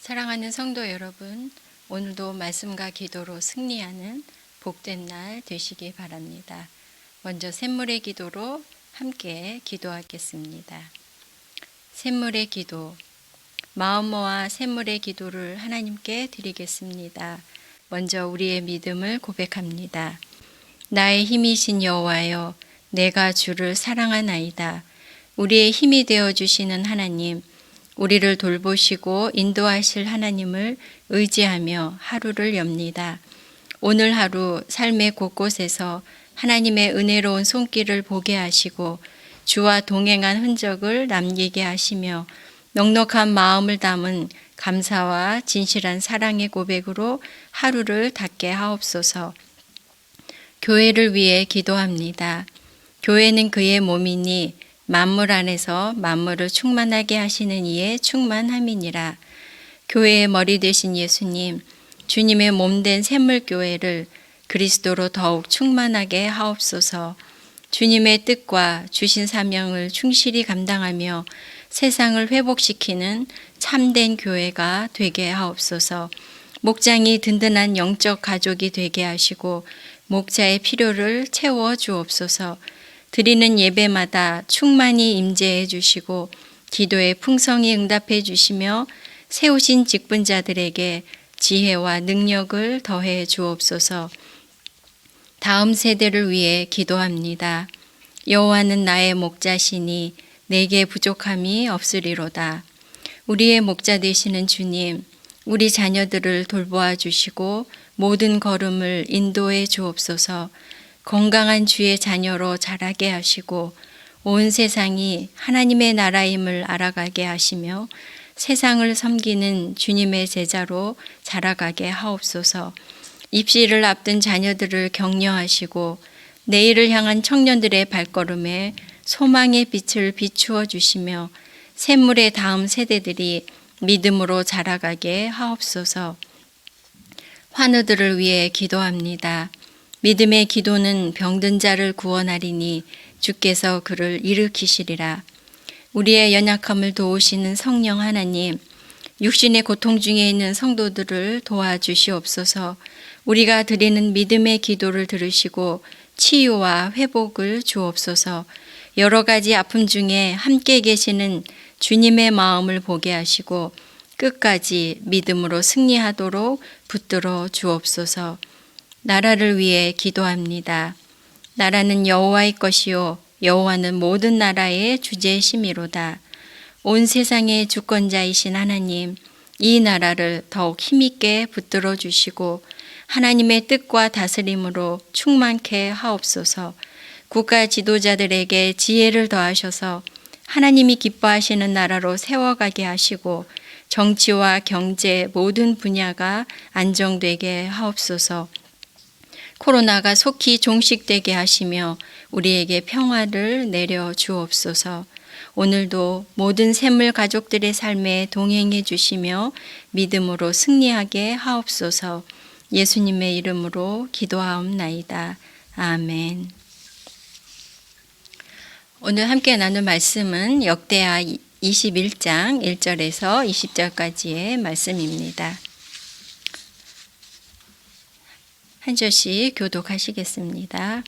사랑하는 성도 여러분, 오늘도 말씀과 기도로 승리하는 복된 날 되시기 바랍니다. 먼저 샘물의 기도로 함께 기도하겠습니다. 샘물의 기도, 마음 모아 샘물의 기도를 하나님께 드리겠습니다. 먼저 우리의 믿음을 고백합니다. 나의 힘이신 여호와여, 내가 주를 사랑하나이다. 우리의 힘이 되어주시는 하나님, 우리를 돌보시고 인도하실 하나님을 의지하며 하루를 엽니다. 오늘 하루 삶의 곳곳에서 하나님의 은혜로운 손길을 보게 하시고 주와 동행한 흔적을 남기게 하시며 넉넉한 마음을 담은 감사와 진실한 사랑의 고백으로 하루를 닫게 하옵소서. 교회를 위해 기도합니다. 교회는 그의 몸이니 만물 안에서 만물을 충만하게 하시는 이의 충만함이니라. 교회의 머리 되신 예수님, 주님의 몸된 샘물교회를 그리스도로 더욱 충만하게 하옵소서. 주님의 뜻과 주신 사명을 충실히 감당하며 세상을 회복시키는 참된 교회가 되게 하옵소서. 목장이 든든한 영적 가족이 되게 하시고 목자의 필요를 채워 주옵소서. 드리는 예배마다 충만히 임재해 주시고 기도에 풍성히 응답해 주시며 세우신 직분자들에게 지혜와 능력을 더해 주옵소서. 다음 세대를 위해 기도합니다. 여호와는 나의 목자시니 내게 부족함이 없으리로다. 우리의 목자 되시는 주님, 우리 자녀들을 돌보아 주시고 모든 걸음을 인도해 주옵소서. 건강한 주의 자녀로 자라게 하시고 온 세상이 하나님의 나라임을 알아가게 하시며 세상을 섬기는 주님의 제자로 자라가게 하옵소서. 입시를 앞둔 자녀들을 격려하시고 내일을 향한 청년들의 발걸음에 소망의 빛을 비추어 주시며 샘물의 다음 세대들이 믿음으로 자라가게 하옵소서. 환우들을 위해 기도합니다. 믿음의 기도는 병든 자를 구원하리니 주께서 그를 일으키시리라. 우리의 연약함을 도우시는 성령 하나님, 육신의 고통 중에 있는 성도들을 도와주시옵소서. 우리가 드리는 믿음의 기도를 들으시고 치유와 회복을 주옵소서. 여러 가지 아픔 중에 함께 계시는 주님의 마음을 보게 하시고 끝까지 믿음으로 승리하도록 붙들어 주옵소서. 나라를 위해 기도합니다. 나라는 여호와의 것이요 여호와는 모든 나라의 주제심이로다. 온 세상의 주권자이신 하나님, 이 나라를 더욱 힘있게 붙들어 주시고 하나님의 뜻과 다스림으로 충만케 하옵소서. 국가 지도자들에게 지혜를 더하셔서 하나님이 기뻐하시는 나라로 세워가게 하시고 정치와 경제 모든 분야가 안정되게 하옵소서. 코로나가 속히 종식되게 하시며 우리에게 평화를 내려 주옵소서. 오늘도 모든 샘물 가족들의 삶에 동행해 주시며 믿음으로 승리하게 하옵소서. 예수님의 이름으로 기도하옵나이다. 아멘. 오늘 함께 나눌 말씀은 역대하 21장 1절에서 20절까지의 말씀입니다. 한 절씩 교독하시겠습니다.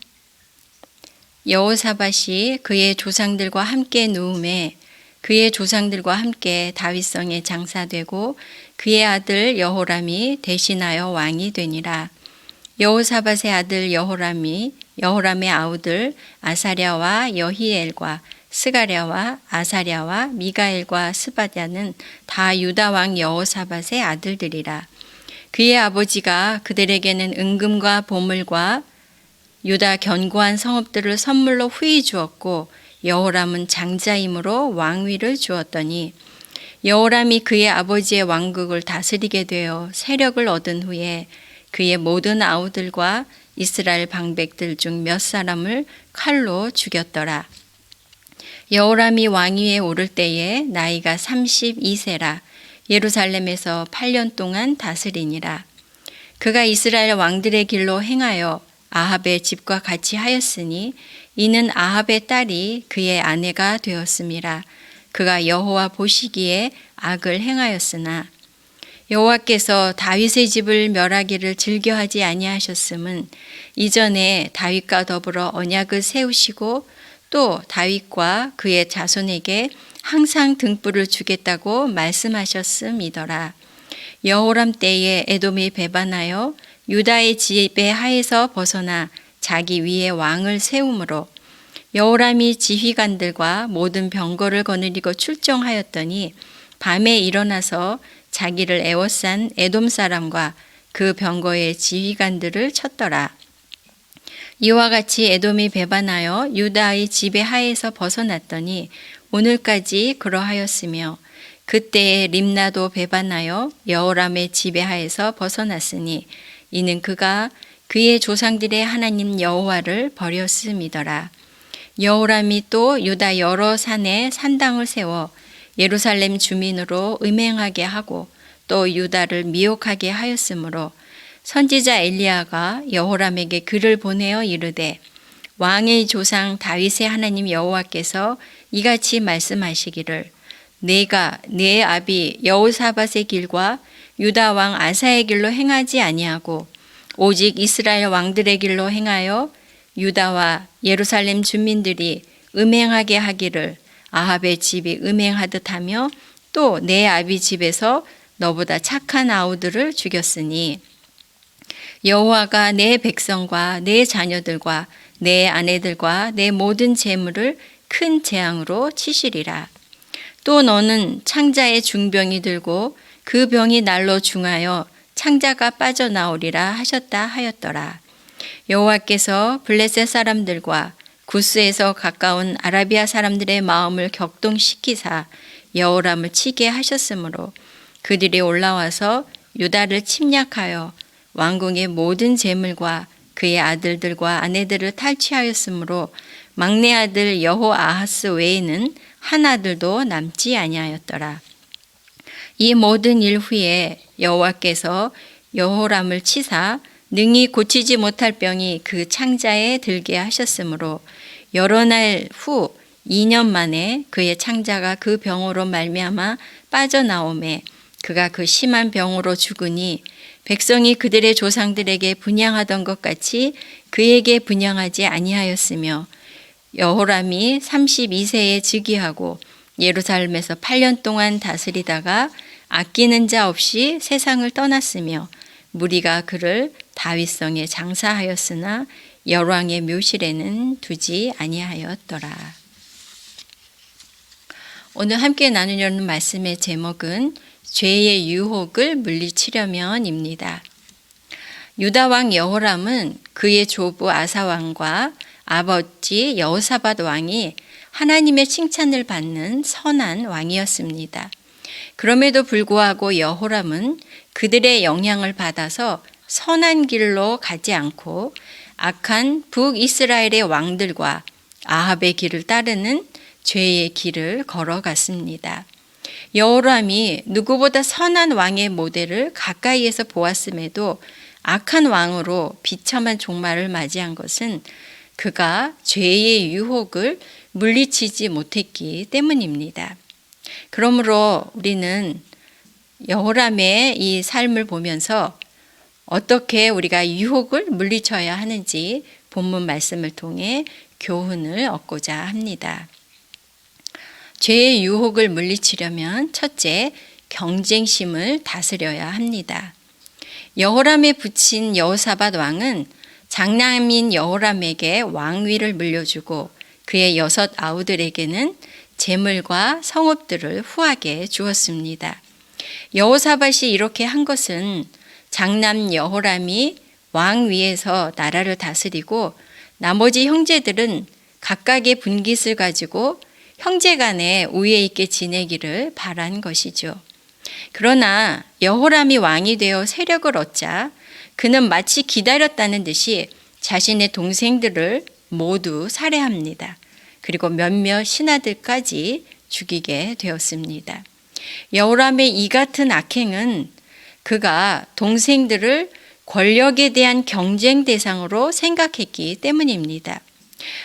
여호사밧이 그의 조상들과 함께 누움에 그의 조상들과 함께 다윗성에 장사되고 그의 아들 여호람이 대신하여 왕이 되니라. 여호사밧의 아들 여호람의 아우들 아사랴와 여히엘과 스가랴와 아사랴와 미가엘과 스바랴는 다 유다 왕 여호사밧의 아들들이라. 그의 아버지가 그들에게는 은금과 보물과 유다 견고한 성읍들을 선물로 후히 주었고 여호람은 장자이므로 왕위를 주었더니 여호람이 그의 아버지의 왕국을 다스리게 되어 세력을 얻은 후에 그의 모든 아우들과 이스라엘 방백들 중 몇 사람을 칼로 죽였더라. 여호람이 왕위에 오를 때에 나이가 32세라. 예루살렘에서 8년 동안 다스리니라. 그가 이스라엘 왕들의 길로 행하여 아합의 집과 같이 하였으니 이는 아합의 딸이 그의 아내가 되었음이라. 그가 여호와 보시기에 악을 행하였으나 여호와께서 다윗의 집을 멸하기를 즐겨하지 아니하셨음은 이전에 다윗과 더불어 언약을 세우시고 또 다윗과 그의 자손에게 항상 등불을 주겠다고 말씀하셨음이더라. 여호람 때에 에돔이 배반하여 유다의 지배 하에서 벗어나 자기 위에 왕을 세우므로 여호람이 지휘관들과 모든 병거를 거느리고 출정하였더니 밤에 일어나서 자기를 애워싼 에돔 사람과 그 병거의 지휘관들을 쳤더라. 이와 같이 에돔이 배반하여 유다의 지배 하에서 벗어났더니 오늘까지 그러하였으며 그때에 림나도 배반하여 여호람의 지배 하에서 벗어났으니 이는 그가 그의 조상들의 하나님 여호와를 버렸음이더라. 여호람이 또 유다 여러 산에 산당을 세워 예루살렘 주민으로 음행하게 하고 또 유다를 미혹하게 하였으므로 선지자 엘리야가 여호람에게 글을 보내어 이르되 왕의 조상 다윗의 하나님 여호와께서 이같이 말씀하시기를 내가 내 아비 여호사밧의 길과 유다 왕 아사의 길로 행하지 아니하고 오직 이스라엘 왕들의 길로 행하여 유다와 예루살렘 주민들이 음행하게 하기를 아합의 집이 음행하듯 하며 또 내 아비 집에서 너보다 착한 아우들을 죽였으니 여호와가 내 백성과 내 자녀들과 내 아내들과 내 모든 재물을 큰 재앙으로 치시리라. 또 너는 창자의 중병이 들고 그 병이 날로 중하여 창자가 빠져나오리라 하셨다 하였더라. 여호와께서 블레셋 사람들과 구스에서 가까운 아라비아 사람들의 마음을 격동시키사 여호람을 치게 하셨으므로 그들이 올라와서 유다를 침략하여 왕궁의 모든 재물과 그의 아들들과 아내들을 탈취하였으므로 막내 아들 여호아하스 외에는 한 아들도 남지 아니하였더라. 이 모든 일 후에 여호와께서 여호람을 치사 능히 고치지 못할 병이 그 창자에 들게 하셨으므로 여러 날 후 2년 만에 그의 창자가 그 병으로 말미암아 빠져나오매 그가 그 심한 병으로 죽으니 백성이 그들의 조상들에게 분향하던 것 같이 그에게 분향하지 아니하였으며 여호람이 32세에 즉위하고 예루살렘에서 8년 동안 다스리다가 아끼는 자 없이 세상을 떠났으며 무리가 그를 다윗성에 장사하였으나 열왕의 묘실에는 두지 아니하였더라. 오늘 함께 나누려는 말씀의 제목은 죄의 유혹을 물리치려면입니다. 유다 왕 여호람은 그의 조부 아사 왕과 아버지 여호사밧 왕이 하나님의 칭찬을 받는 선한 왕이었습니다. 그럼에도 불구하고 여호람은 그들의 영향을 받아서 선한 길로 가지 않고 악한 북이스라엘의 왕들과 아합의 길을 따르는 죄의 길을 걸어갔습니다. 여호람이 누구보다 선한 왕의 모델을 가까이에서 보았음에도 악한 왕으로 비참한 종말을 맞이한 것은 그가 죄의 유혹을 물리치지 못했기 때문입니다. 그러므로 우리는 여호람의 이 삶을 보면서 어떻게 우리가 유혹을 물리쳐야 하는지 본문 말씀을 통해 교훈을 얻고자 합니다. 죄의 유혹을 물리치려면 첫째, 경쟁심을 다스려야 합니다. 여호람에 붙인 여호사밧 왕은 장남인 여호람에게 왕위를 물려주고 그의 6 아우들에게는 재물과 성읍들을 후하게 주었습니다. 여호사밧이 이렇게 한 것은 장남 여호람이 왕위에서 나라를 다스리고 나머지 형제들은 각각의 분깃을 가지고 형제간에 우애 있게 지내기를 바란 것이죠. 그러나 여호람이 왕이 되어 세력을 얻자 그는 마치 기다렸다는 듯이 자신의 동생들을 모두 살해합니다. 그리고 몇몇 신하들까지 죽이게 되었습니다. 여호람의 이 같은 악행은 그가 동생들을 권력에 대한 경쟁 대상으로 생각했기 때문입니다.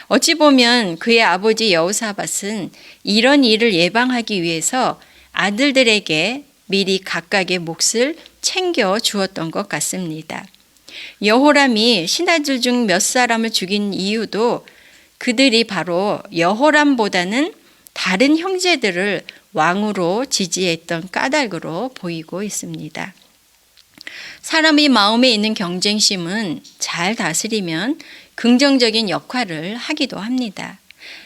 어찌 보면 그의 아버지 여호사밧은 이런 일을 예방하기 위해서 아들들에게 미리 각각의 몫을 챙겨 주었던 것 같습니다. 여호람이 신하들 중 몇 사람을 죽인 이유도 그들이 바로 여호람보다는 다른 형제들을 왕으로 지지했던 까닭으로 보이고 있습니다. 사람의 마음에 있는 경쟁심은 잘 다스리면 긍정적인 역할을 하기도 합니다.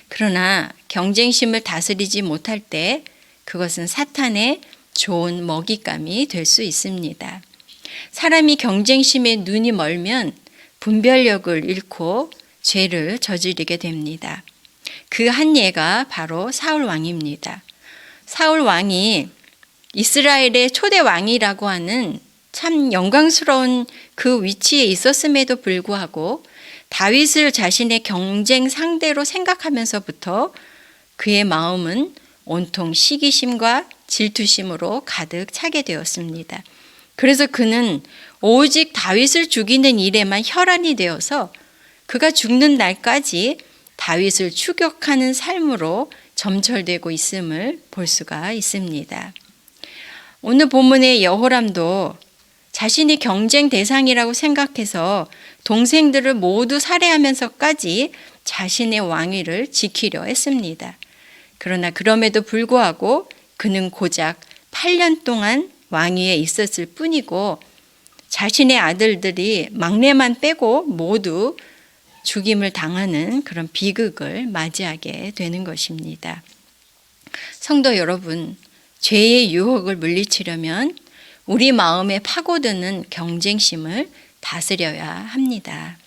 그러나 경쟁심을 다스리지 못할 때 그것은 사탄의 좋은 먹잇감이 될 수 있습니다. 사람이 경쟁심에 눈이 멀면 분별력을 잃고 죄를 저지르게 됩니다. 그 한 예가 바로 사울 왕입니다. 사울 왕이 이스라엘의 초대 왕이라고 하는 참 영광스러운 그 위치에 있었음에도 불구하고 다윗을 자신의 경쟁 상대로 생각하면서부터 그의 마음은 온통 시기심과 질투심으로 가득 차게 되었습니다. 그래서 그는 오직 다윗을 죽이는 일에만 혈안이 되어서 그가 죽는 날까지 다윗을 추격하는 삶으로 점철되고 있음을 볼 수가 있습니다. 오늘 본문의 여호람도 자신이 경쟁 대상이라고 생각해서 동생들을 모두 살해하면서까지 자신의 왕위를 지키려 했습니다. 그러나 그럼에도 불구하고 그는 고작 8년 동안 왕위에 있었을 뿐이고 자신의 아들들이 막내만 빼고 모두 죽임을 당하는 그런 비극을 맞이하게 되는 것입니다. 성도 여러분, 죄의 유혹을 물리치려면 우리 마음에 파고드는 경쟁심을 다스려야 합니다.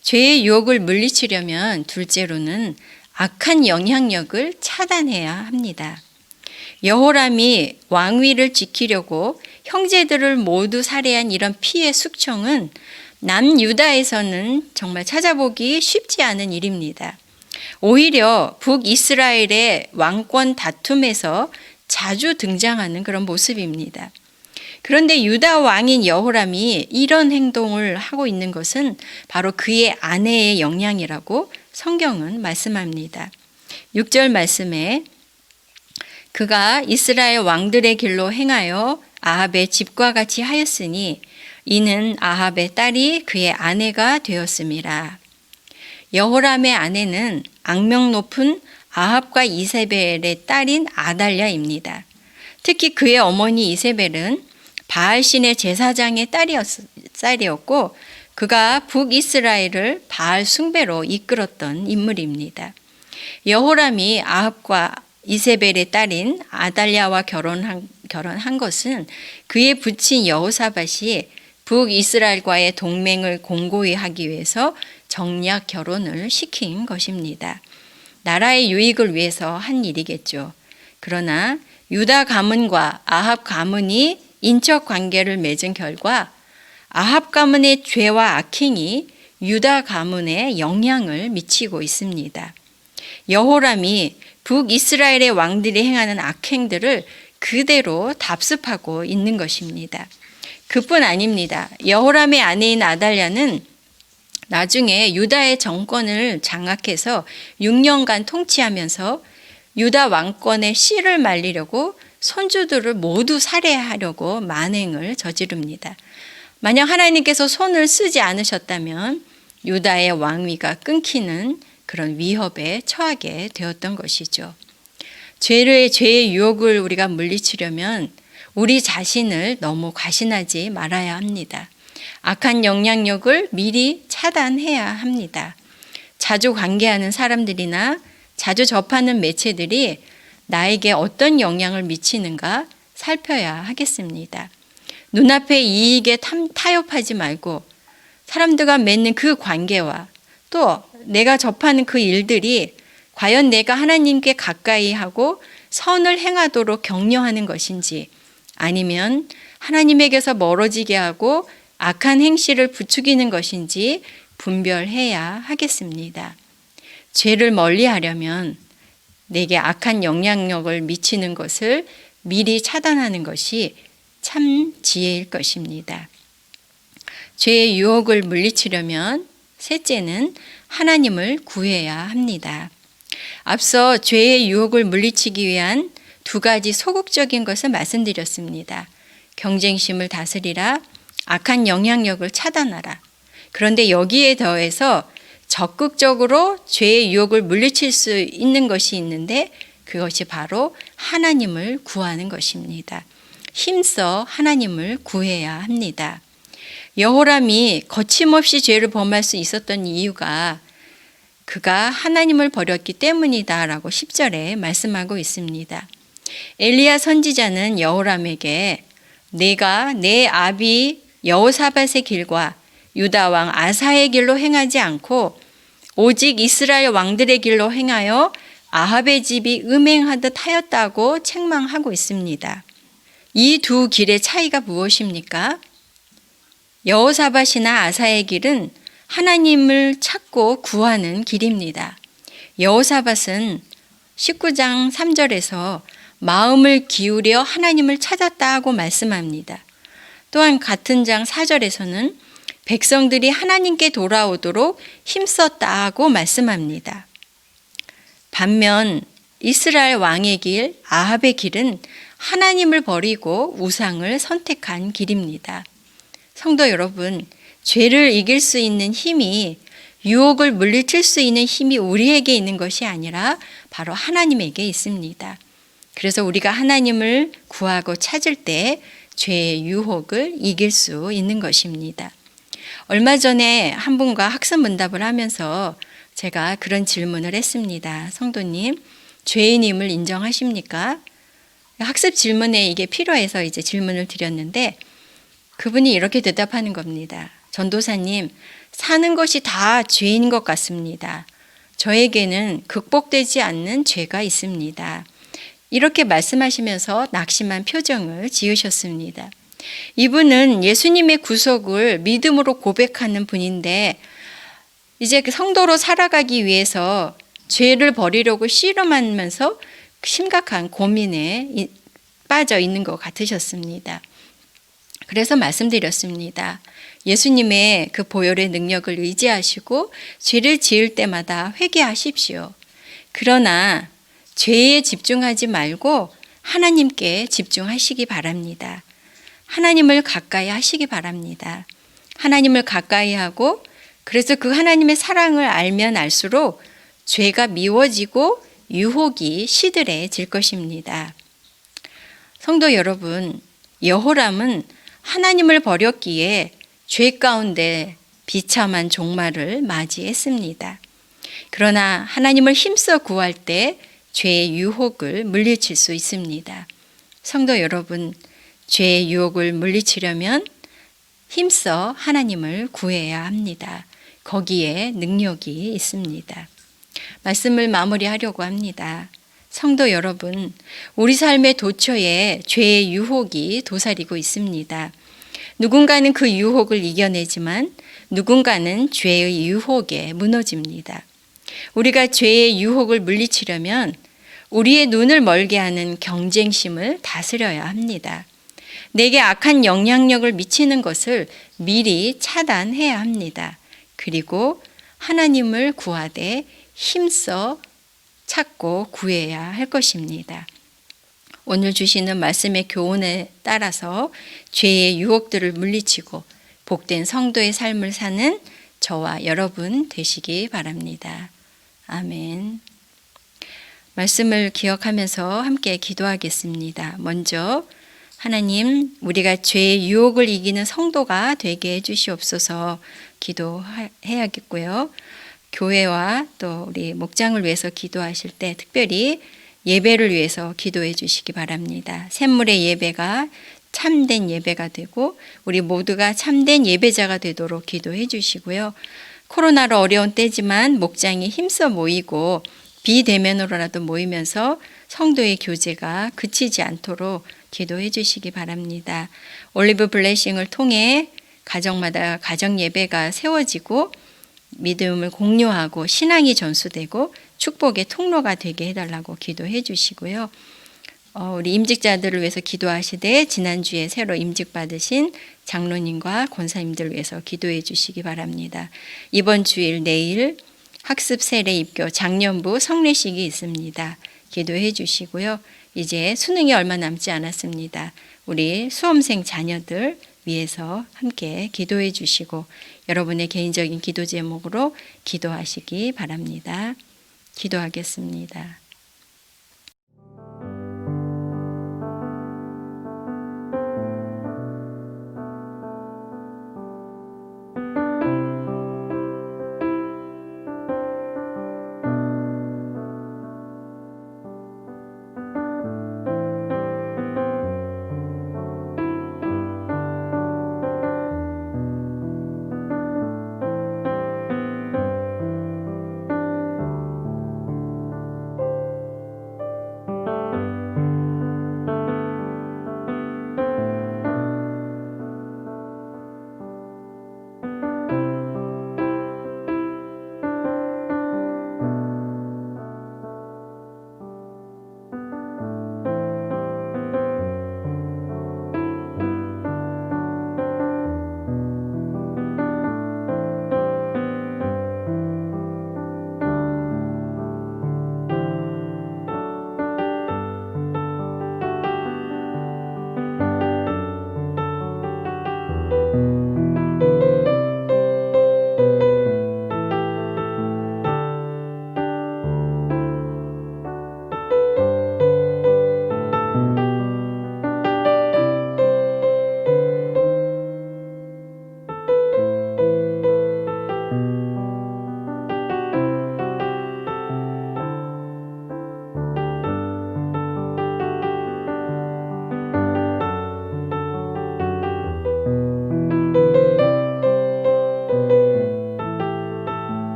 죄의 유혹을 물리치려면 둘째로는 악한 영향력을 차단해야 합니다. 여호람이 왕위를 지키려고 형제들을 모두 살해한 이런 피해 숙청은 남유다에서는 정말 찾아보기 쉽지 않은 일입니다. 오히려 북이스라엘의 왕권 다툼에서 자주 등장하는 그런 모습입니다. 그런데 유다 왕인 여호람이 이런 행동을 하고 있는 것은 바로 그의 아내의 영향이라고 성경은 말씀합니다. 6절 말씀에 그가 이스라엘 왕들의 길로 행하여 아합의 집과 같이 하였으니 이는 아합의 딸이 그의 아내가 되었음이라. 여호람의 아내는 악명 높은 아합과 이세벨의 딸인 아달랴입니다. 특히 그의 어머니 이세벨은 바알신의 제사장의 딸이었고 그가 북이스라엘을 바알 숭배로 이끌었던 인물입니다. 여호람이 아합과 이세벨의 딸인 아달랴와 결혼한 것은 그의 부친 여호사밧이 북이스라엘과의 동맹을 공고히 하기 위해서 정략 결혼을 시킨 것입니다. 나라의 유익을 위해서 한 일이겠죠. 그러나 유다 가문과 아합 가문이 인적 관계를 맺은 결과 아합 가문의 죄와 악행이 유다 가문에 영향을 미치고 있습니다. 여호람이 북이스라엘의 왕들이 행하는 악행들을 그대로 답습하고 있는 것입니다. 그뿐 아닙니다. 여호람의 아내인 아달랴는 나중에 유다의 정권을 장악해서 6년간 통치하면서 유다 왕권의 씨를 말리려고 손주들을 모두 살해하려고 만행을 저지릅니다. 만약 하나님께서 손을 쓰지 않으셨다면 유다의 왕위가 끊기는 그런 위협에 처하게 되었던 것이죠. 죄의 유혹을 우리가 물리치려면 우리 자신을 너무 과신하지 말아야 합니다. 악한 영향력을 미리 차단해야 합니다. 자주 관계하는 사람들이나 자주 접하는 매체들이 나에게 어떤 영향을 미치는가 살펴야 하겠습니다. 눈앞의 이익에 타협하지 말고 사람들과 맺는 그 관계와 또 내가 접하는 그 일들이 과연 내가 하나님께 가까이 하고 선을 행하도록 격려하는 것인지 아니면 하나님에게서 멀어지게 하고 악한 행실을 부추기는 것인지 분별해야 하겠습니다. 죄를 멀리하려면 내게 악한 영향력을 미치는 것을 미리 차단하는 것이 참 지혜일 것입니다. 죄의 유혹을 물리치려면 셋째는 하나님을 구해야 합니다. 앞서 죄의 유혹을 물리치기 위한 두 가지 소극적인 것을 말씀드렸습니다. 경쟁심을 다스리라, 악한 영향력을 차단하라. 그런데 여기에 더해서 적극적으로 죄의 유혹을 물리칠 수 있는 것이 있는데 그것이 바로 하나님을 구하는 것입니다. 힘써 하나님을 구해야 합니다. 여호람이 거침없이 죄를 범할 수 있었던 이유가 그가 하나님을 버렸기 때문이다라고 10절에 말씀하고 있습니다. 엘리야 선지자는 여호람에게 내가 내 아비 여호사밧의 길과 유다 왕 아사의 길로 행하지 않고 오직 이스라엘 왕들의 길로 행하여 아합의 집이 음행하듯 하였다고 책망하고 있습니다. 이 두 길의 차이가 무엇입니까? 여호사밧이나 아사의 길은 하나님을 찾고 구하는 길입니다. 여호사밧은 19장 3절에서 마음을 기울여 하나님을 찾았다고 말씀합니다. 또한 같은 장 4절에서는 백성들이 하나님께 돌아오도록 힘썼다고 말씀합니다. 반면 이스라엘 왕의 길, 아합의 길은 하나님을 버리고 우상을 선택한 길입니다. 성도 여러분, 죄를 이길 수 있는 힘이, 유혹을 물리칠 수 있는 힘이 우리에게 있는 것이 아니라 바로 하나님에게 있습니다. 그래서 우리가 하나님을 구하고 찾을 때 죄의 유혹을 이길 수 있는 것입니다. 얼마 전에 한 분과 학습 문답을 하면서 제가 그런 질문을 했습니다. 성도님, 죄인임을 인정하십니까? 학습 질문에 이게 필요해서 이제 질문을 드렸는데 그분이 이렇게 대답하는 겁니다. 전도사님, 사는 것이 다 죄인 것 같습니다. 저에게는 극복되지 않는 죄가 있습니다. 이렇게 말씀하시면서 낙심한 표정을 지으셨습니다. 이분은 예수님의 구속을 믿음으로 고백하는 분인데 이제 성도로 살아가기 위해서 죄를 버리려고 씨름하면서 심각한 고민에 빠져 있는 것 같으셨습니다. 그래서 말씀드렸습니다. 예수님의 그 보혈의 능력을 의지하시고 죄를 지을 때마다 회개하십시오. 그러나 죄에 집중하지 말고 하나님께 집중하시기 바랍니다. 하나님을 가까이 하시기 바랍니다. 하나님을 가까이 하고 그래서 그 하나님의 사랑을 알면 알수록 죄가 미워지고 유혹이 시들해질 것입니다. 성도 여러분, 여호람은 하나님을 버렸기에 죄 가운데 비참한 종말을 맞이했습니다. 그러나 하나님을 힘써 구할 때 죄의 유혹을 물리칠 수 있습니다. 성도 여러분, 죄의 유혹을 물리치려면 힘써 하나님을 구해야 합니다. 거기에 능력이 있습니다. 말씀을 마무리하려고 합니다. 성도 여러분, 우리 삶의 도처에 죄의 유혹이 도사리고 있습니다. 누군가는 그 유혹을 이겨내지만 누군가는 죄의 유혹에 무너집니다. 우리가 죄의 유혹을 물리치려면 우리의 눈을 멀게 하는 경쟁심을 다스려야 합니다. 내게 악한 영향력을 미치는 것을 미리 차단해야 합니다. 그리고 하나님을 구하되 힘써 찾고 구해야 할 것입니다. 오늘 주시는 말씀의 교훈에 따라서 죄의 유혹들을 물리치고 복된 성도의 삶을 사는 저와 여러분 되시기 바랍니다. 아멘. 말씀을 기억하면서 함께 기도하겠습니다. 먼저 하나님, 우리가 죄의 유혹을 이기는 성도가 되게 해주시옵소서 기도해야겠고요. 교회와 또 우리 목장을 위해서 기도하실 때 특별히 예배를 위해서 기도해 주시기 바랍니다. 샘물의 예배가 참된 예배가 되고 우리 모두가 참된 예배자가 되도록 기도해 주시고요. 코로나로 어려운 때지만 목장이 힘써 모이고 비대면으로라도 모이면서 성도의 교제가 그치지 않도록 기도해 주시기 바랍니다. 올리브 블레싱을 통해 가정마다 가정 예배가 세워지고 믿음을 공유하고 신앙이 전수되고 축복의 통로가 되게 해달라고 기도해 주시고요. 우리 임직자들을 위해서 기도하시되 지난주에 새로 임직받으신 장로님과 권사님들 위해서 기도해 주시기 바랍니다. 이번 주일 내일 학습 세례 입교 작년부 성례식이 있습니다. 기도해 주시고요. 이제 수능이 얼마 남지 않았습니다. 우리 수험생 자녀들 위해서 함께 기도해 주시고 여러분의 개인적인 기도 제목으로 기도하시기 바랍니다. 기도하겠습니다.